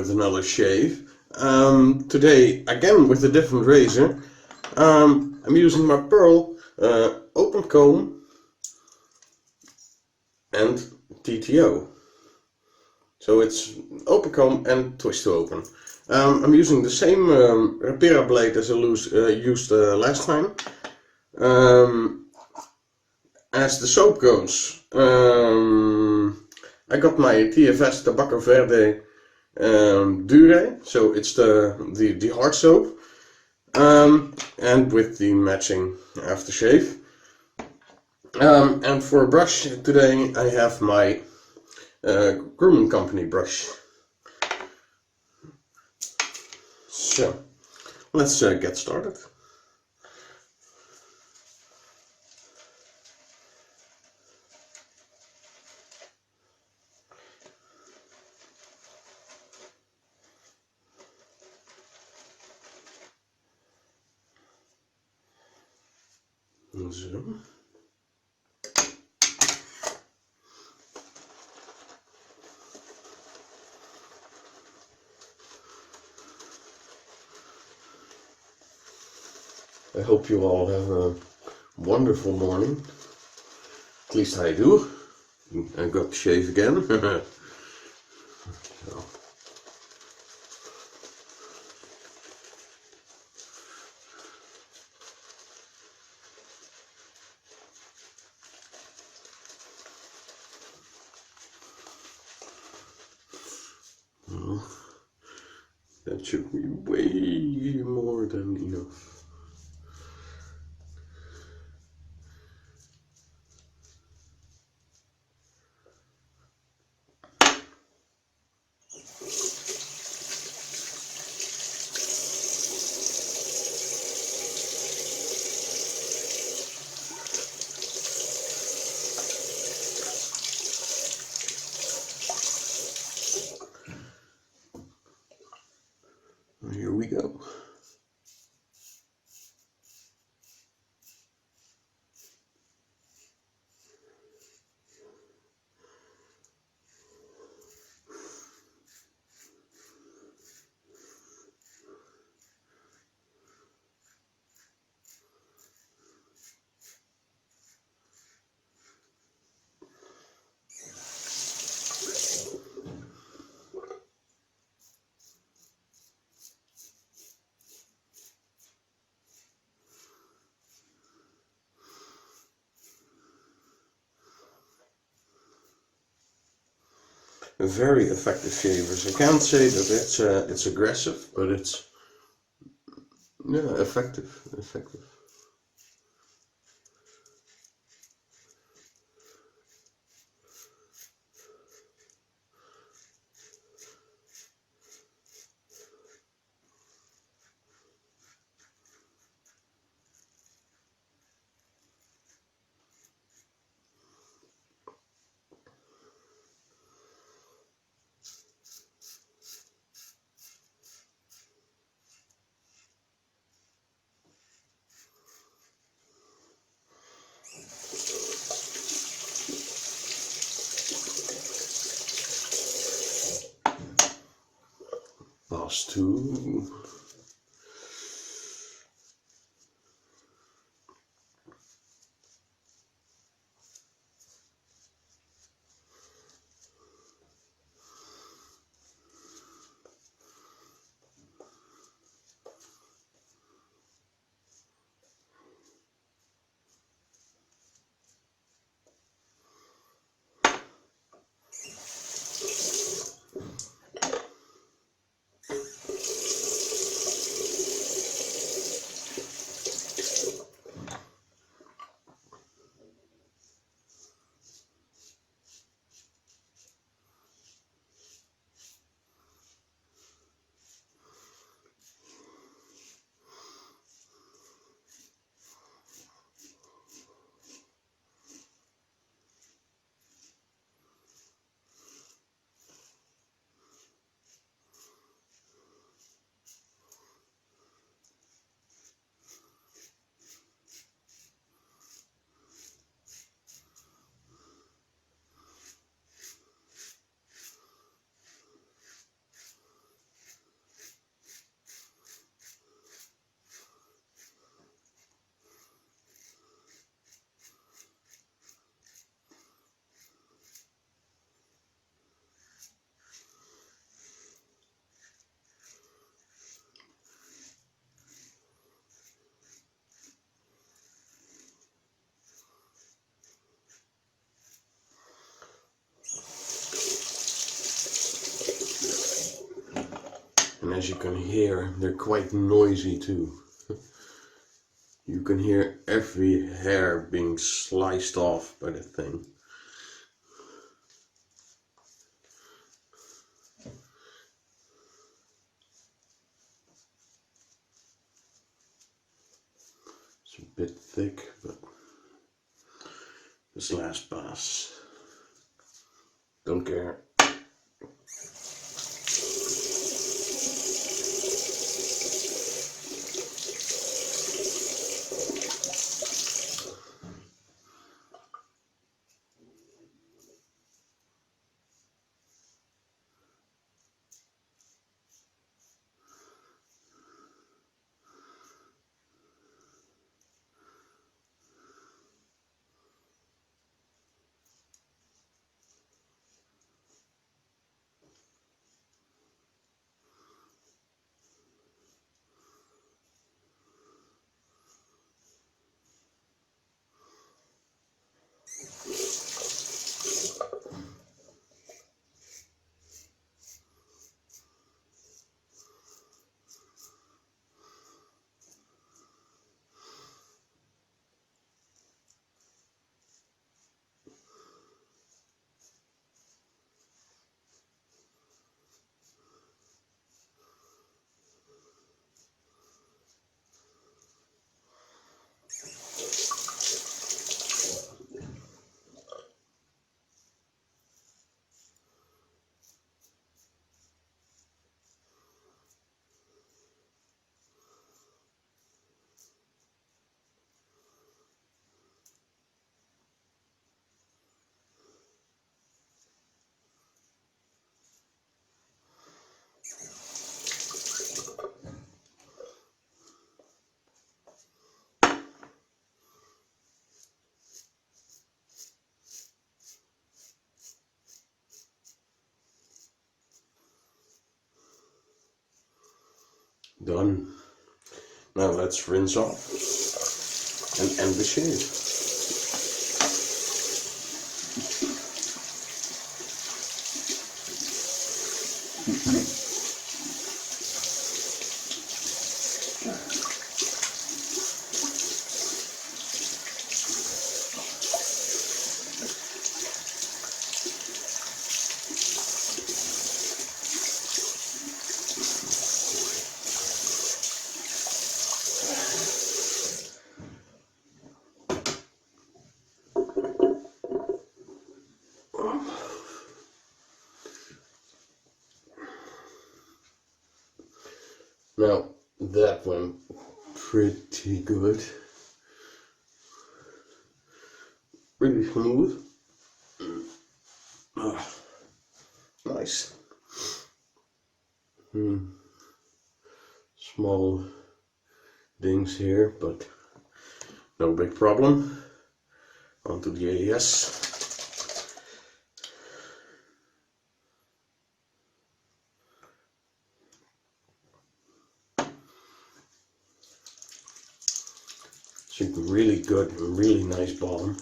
with another shave. Today again with a different razor. I'm using my Pearl OPENCOMB and TTO. So it's OPENCOMB and twist to open. I'm using the same Rapira blade as I used last time. As the soap goes, I got my TFS Tabacco Verde Dure, so it's the hard soap, and with the matching aftershave. And for a brush today I have my grooming company brush. So let's get started. Zo. I hope you all have a wonderful morning. At least I do. I got to shave again. So. Well, that should be way more than enough. Here we go. Very effective shavers. I can't say that it's aggressive, but it's effective. Pass two. as you can hear, they're quite noisy too. You can hear every hair being sliced off by the thing. It's a bit thick, but this last pass, don't care. Done. Now let's rinse off and end the shave. Now that went pretty good. Really smooth. Nice. Small dings here, but no big problem. Onto the AES. It's a really good, really nice bottom.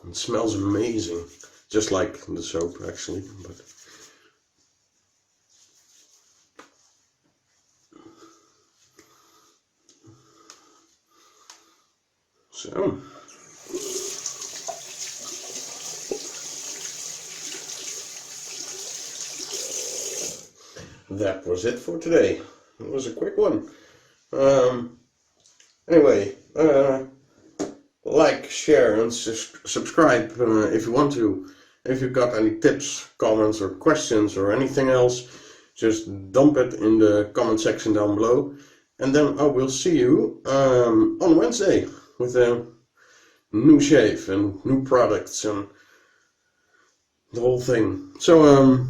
It smells amazing, just like the soap actually. But so. That was it for today. It was a quick one. Anyway, like, share and subscribe if you want to. If you've got any tips, comments or questions or anything else, just dump it in the comment section down below. And then I will see you on Wednesday with a new shave and new products and the whole thing. So